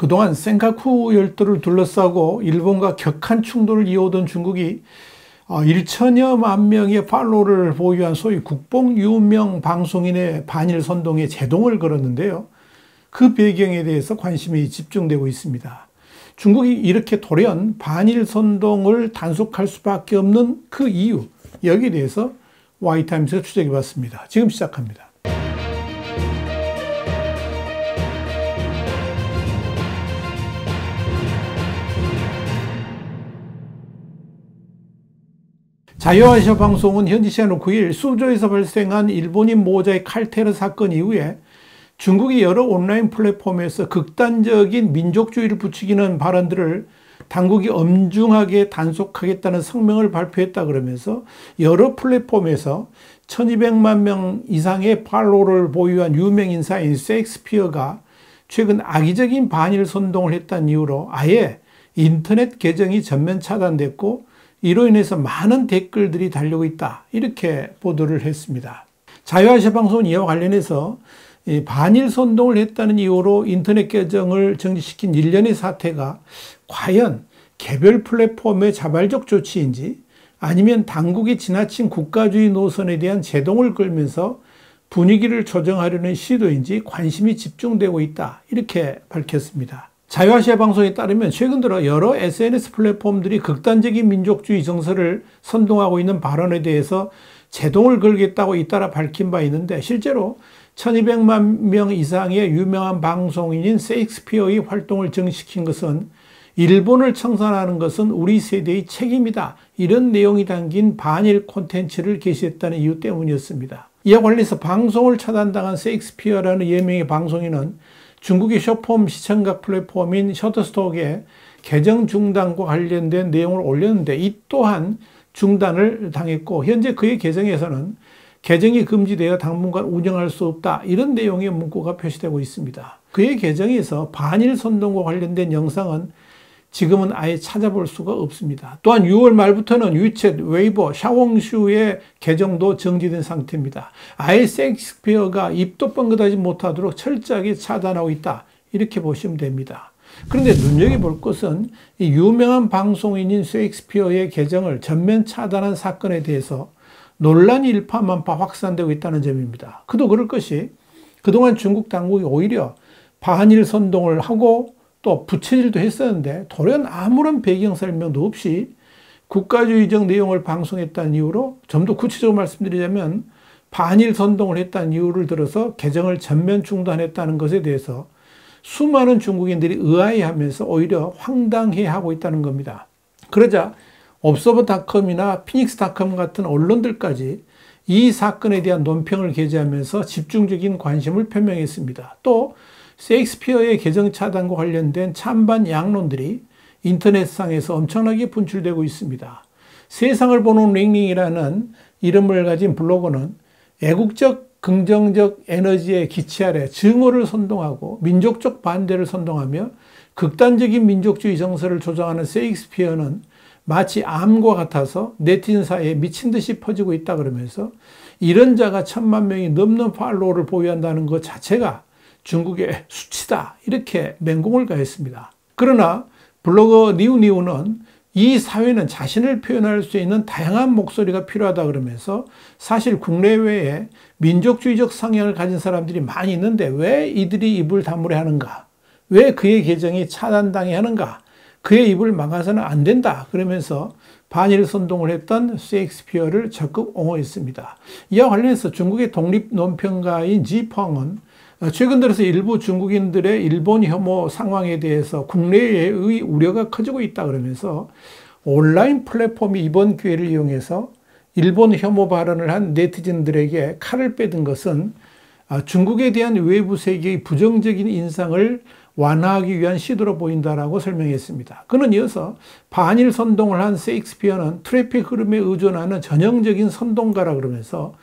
그동안 센카쿠 열도를 둘러싸고 일본과 격한 충돌을 이어오던 중국이 1천여만 명의 팔로워를 보유한 소위 국뽕 유명 방송인의 반일 선동에 제동을 걸었는데요. 그 배경에 대해서 관심이 집중되고 있습니다. 중국이 이렇게 돌연 반일 선동을 단속할 수밖에 없는 그 이유, 여기에 대해서 Y타임스가 추적해 봤습니다. 지금 시작합니다. 자유아시아 방송은 현지 시간으로 9일 수조에서 발생한 일본인 모자의 칼테러 사건 이후에 중국이 여러 온라인 플랫폼에서 극단적인 민족주의를 부추기는 발언들을 당국이 엄중하게 단속하겠다는 성명을 발표했다 그러면서 여러 플랫폼에서 1200만 명 이상의 팔로워를 보유한 유명 인사인 셰익스피어가 최근 악의적인 반일 선동을 했다는 이유로 아예 인터넷 계정이 전면 차단됐고 이로 인해서 많은 댓글들이 달리고 있다. 이렇게 보도를 했습니다. 자유아시아 방송은 이와 관련해서 반일 선동을 했다는 이유로 인터넷 계정을 정지시킨 일련의 사태가 과연 개별 플랫폼의 자발적 조치인지 아니면 당국이 지나친 국가주의 노선에 대한 제동을 걸면서 분위기를 조정하려는 시도인지 관심이 집중되고 있다. 이렇게 밝혔습니다. 자유아시아 방송에 따르면 최근 들어 여러 SNS 플랫폼들이 극단적인 민족주의 정서를 선동하고 있는 발언에 대해서 제동을 걸겠다고 잇따라 밝힌 바 있는데 실제로 1200만 명 이상의 유명한 방송인인 셰익스피어의 활동을 정지시킨 것은 일본을 청산하는 것은 우리 세대의 책임이다. 이런 내용이 담긴 반일 콘텐츠를 게시했다는 이유 때문이었습니다. 이와 관련해서 방송을 차단당한 셰익스피어라는 예명의 방송인은 중국의 쇼폼 시청각 플랫폼인 셔터스톡에 계정 중단과 관련된 내용을 올렸는데 이 또한 중단을 당했고 현재 그의 계정에서는 계정이 금지되어 당분간 운영할 수 없다. 이런 내용의 문구가 표시되고 있습니다. 그의 계정에서 반일 선동과 관련된 영상은 지금은 아예 찾아볼 수가 없습니다. 또한 6월 말부터는 위챗, 웨이보, 샤웡슈의 계정도 정지된 상태입니다. 아예 셰익스피어가 입도 뻥긋하지 못하도록 철저하게 차단하고 있다. 이렇게 보시면 됩니다. 그런데 눈여겨볼 것은 이 유명한 방송인인 셰익스피어의 계정을 전면 차단한 사건에 대해서 논란이 일파만파 확산되고 있다는 점입니다. 그도 그럴 것이 그동안 중국 당국이 오히려 반일 선동을 하고 또 부채질도 했었는데 돌연 아무런 배경 설명도 없이 국가주의적 내용을 방송했다는 이유로 좀 더 구체적으로 말씀드리자면 반일 선동을 했다는 이유를 들어서 계정을 전면 중단했다는 것에 대해서 수많은 중국인들이 의아해하면서 오히려 황당해하고 있다는 겁니다. 그러자 옵서버닷컴이나 피닉스닷컴 같은 언론들까지 이 사건에 대한 논평을 게재하면서 집중적인 관심을 표명했습니다. 또 셰익스피어의 계정 차단과 관련된 찬반 양론들이 인터넷상에서 엄청나게 분출되고 있습니다. 세상을 보는 링링이라는 이름을 가진 블로거는 애국적 긍정적 에너지의 기치 아래 증오를 선동하고 민족적 반대를 선동하며 극단적인 민족주의 정서를 조장하는 셰익스피어는 마치 암과 같아서 네티즌 사이에 미친 듯이 퍼지고 있다 그러면서 이런 자가 1000만 명이 넘는 팔로워를 보유한다는 것 자체가 중국의 수치다. 이렇게 맹공을 가했습니다. 그러나 블로거 니우니우는 이 사회는 자신을 표현할 수 있는 다양한 목소리가 필요하다 그러면서 사실 국내외에 민족주의적 성향을 가진 사람들이 많이 있는데 왜 이들이 입을 다물어야 하는가? 왜 그의 계정이 차단당해야 하는가? 그의 입을 막아서는 안 된다. 그러면서 반일 선동을 했던 셰익스피어를 적극 옹호했습니다. 이와 관련해서 중국의 독립논평가인 지펑은 최근 들어서 일부 중국인들의 일본 혐오 상황에 대해서 국내의 우려가 커지고 있다 그러면서 온라인 플랫폼이 이번 기회를 이용해서 일본 혐오 발언을 한 네티즌들에게 칼을 빼든 것은 중국에 대한 외부 세계의 부정적인 인상을 완화하기 위한 시도로 보인다라고 설명했습니다. 그는 이어서 반일 선동을 한 셰익스피어는 트래픽 흐름에 의존하는 전형적인 선동가라 그러면서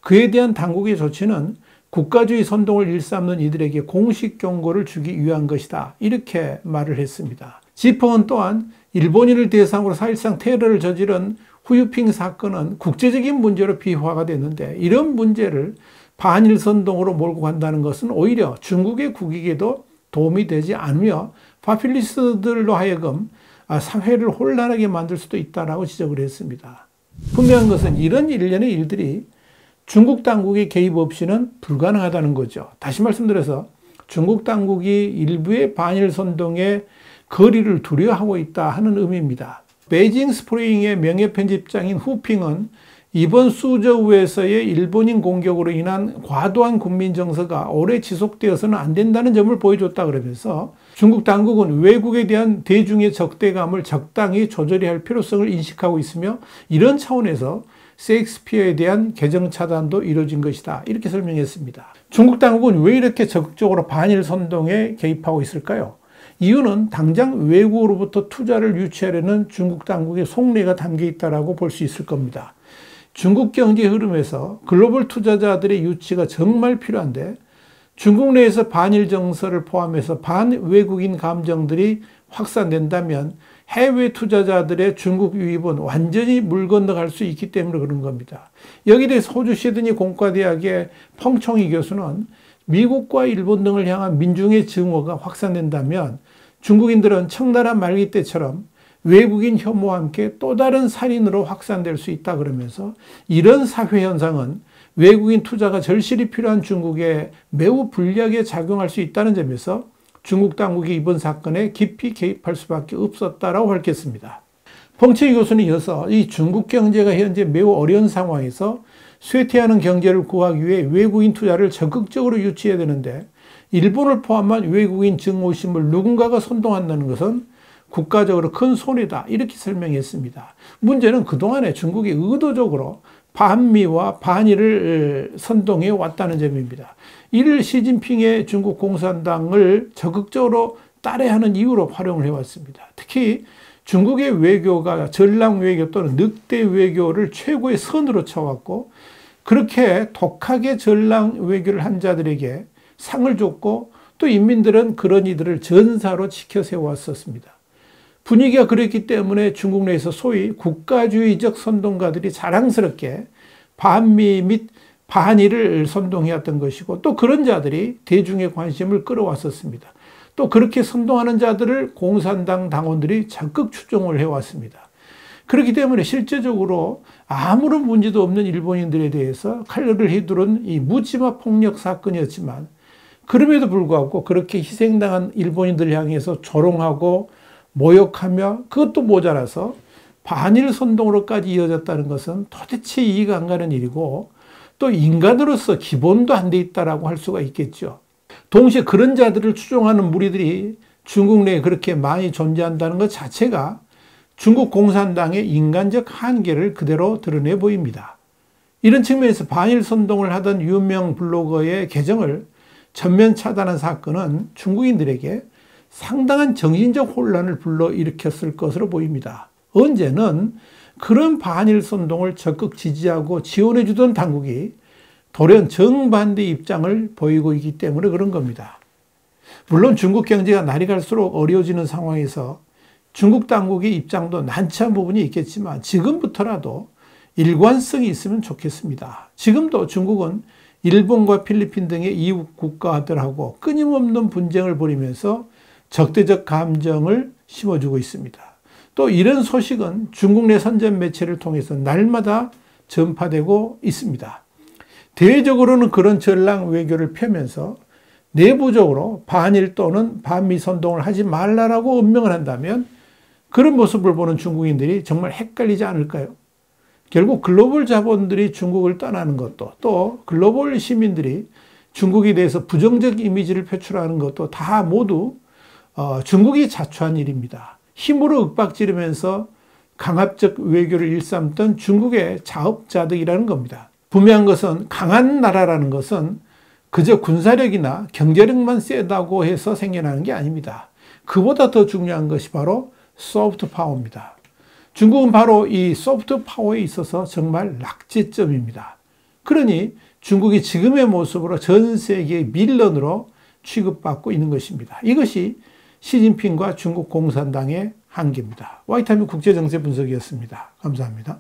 그에 대한 당국의 조치는 국가주의 선동을 일삼는 이들에게 공식 경고를 주기 위한 것이다. 이렇게 말을 했습니다. 지펑은 또한 일본인을 대상으로 사실상 테러를 저지른 후유핑 사건은 국제적인 문제로 비화가 됐는데 이런 문제를 반일 선동으로 몰고 간다는 것은 오히려 중국의 국익에도 도움이 되지 않으며 파퓰리스트들로 하여금 사회를 혼란하게 만들 수도 있다라고 지적을 했습니다. 분명한 것은 이런 일련의 일들이 중국 당국의 개입 없이는 불가능하다는 거죠. 다시 말씀드려서 중국 당국이 일부의 반일 선동에 거리를 두려워하고 있다 하는 의미입니다. 베이징 스프링의 명예편집장인 후핑은 이번 수저우에서의 일본인 공격으로 인한 과도한 국민 정서가 오래 지속되어서는 안 된다는 점을 보여줬다 그러면서 중국 당국은 외국에 대한 대중의 적대감을 적당히 조절해야 할 필요성을 인식하고 있으며 이런 차원에서 셰익스피어에 대한 개정 차단도 이루어진 것이다. 이렇게 설명했습니다. 중국 당국은 왜 이렇게 적극적으로 반일 선동에 개입하고 있을까요? 이유는 당장 외국으로부터 투자를 유치하려는 중국 당국의 속내가 담겨 있다고 볼 수 있을 겁니다. 중국 경제 흐름에서 글로벌 투자자들의 유치가 정말 필요한데 중국 내에서 반일 정서를 포함해서 반외국인 감정들이 확산된다면 해외 투자자들의 중국 유입은 완전히 물 건너갈 수 있기 때문에 그런 겁니다. 여기에 대해서 호주 시드니 공과대학의 펑총이 교수는 미국과 일본 등을 향한 민중의 증오가 확산된다면 중국인들은 청나라 말기 때처럼 외국인 혐오와 함께 또 다른 살인으로 확산될 수 있다 그러면서 이런 사회 현상은 외국인 투자가 절실히 필요한 중국에 매우 불리하게 작용할 수 있다는 점에서 중국 당국이 이번 사건에 깊이 개입할 수밖에 없었다라고 밝혔습니다. 펑치 교수는 이어서 이 중국 경제가 현재 매우 어려운 상황에서 쇠퇴하는 경제를 구하기 위해 외국인 투자를 적극적으로 유치해야 되는데 일본을 포함한 외국인 증오심을 누군가가 선동한다는 것은 국가적으로 큰 손해다 이렇게 설명했습니다. 문제는 그동안에 중국이 의도적으로 반미와 반일을 선동해 왔다는 점입니다. 이를 시진핑의 중국 공산당을 적극적으로 따라하는 이유로 활용을 해왔습니다. 특히 중국의 외교가 전랑 외교 또는 늑대 외교를 최고의 선으로 쳐왔고 그렇게 독하게 전랑 외교를 한 자들에게 상을 줬고 또 인민들은 그런 이들을 전사로 지켜 세워왔었습니다. 분위기가 그랬기 때문에 중국 내에서 소위 국가주의적 선동가들이 자랑스럽게 반미 및 반일을 선동해왔던 것이고 또 그런 자들이 대중의 관심을 끌어왔었습니다. 또 그렇게 선동하는 자들을 공산당 당원들이 적극 추종을 해왔습니다. 그렇기 때문에 실제적으로 아무런 문제도 없는 일본인들에 대해서 칼날을 휘두른 이 묻지마 폭력 사건이었지만 그럼에도 불구하고 그렇게 희생당한 일본인들 향해서 조롱하고 모욕하며 그것도 모자라서 반일 선동으로까지 이어졌다는 것은 도대체 이해가 안 가는 일이고 또 인간으로서 기본도 안 돼 있다라고 할 수가 있겠죠. 동시에 그런 자들을 추종하는 무리들이 중국 내에 그렇게 많이 존재한다는 것 자체가 중국 공산당의 인간적 한계를 그대로 드러내 보입니다. 이런 측면에서 반일 선동을 하던 유명 블로거의 계정을 전면 차단한 사건은 중국인들에게 상당한 정신적 혼란을 불러일으켰을 것으로 보입니다. 언제는 그런 반일 선동을 적극 지지하고 지원해 주던 당국이 돌연 정반대 입장을 보이고 있기 때문에 그런 겁니다. 물론 중국 경제가 날이 갈수록 어려워지는 상황에서 중국 당국의 입장도 난처한 부분이 있겠지만 지금부터라도 일관성이 있으면 좋겠습니다. 지금도 중국은 일본과 필리핀 등의 이웃 국가들하고 끊임없는 분쟁을 벌이면서 적대적 감정을 심어주고 있습니다. 또 이런 소식은 중국 내 선전 매체를 통해서 날마다 전파되고 있습니다. 대외적으로는 그런 전랑 외교를 펴면서 내부적으로 반일 또는 반미 선동을 하지 말라라고 엄명을 한다면 그런 모습을 보는 중국인들이 정말 헷갈리지 않을까요? 결국 글로벌 자본들이 중국을 떠나는 것도 또 글로벌 시민들이 중국에 대해서 부정적 이미지를 표출하는 것도 다 모두 중국이 자초한 일입니다. 힘으로 윽박지르면서 강압적 외교를 일삼던 중국의 자업자득이라는 겁니다. 분명한 것은 강한 나라라는 것은 그저 군사력이나 경제력만 세다고 해서 생겨나는 게 아닙니다. 그보다 더 중요한 것이 바로 소프트 파워입니다. 중국은 바로 이 소프트 파워에 있어서 정말 낙제점입니다. 그러니 중국이 지금의 모습으로 전 세계의 빌런으로 취급받고 있는 것입니다. 이것이 시진핑과 중국 공산당의 한계입니다. 와이타임 국제정세 분석이었습니다. 감사합니다.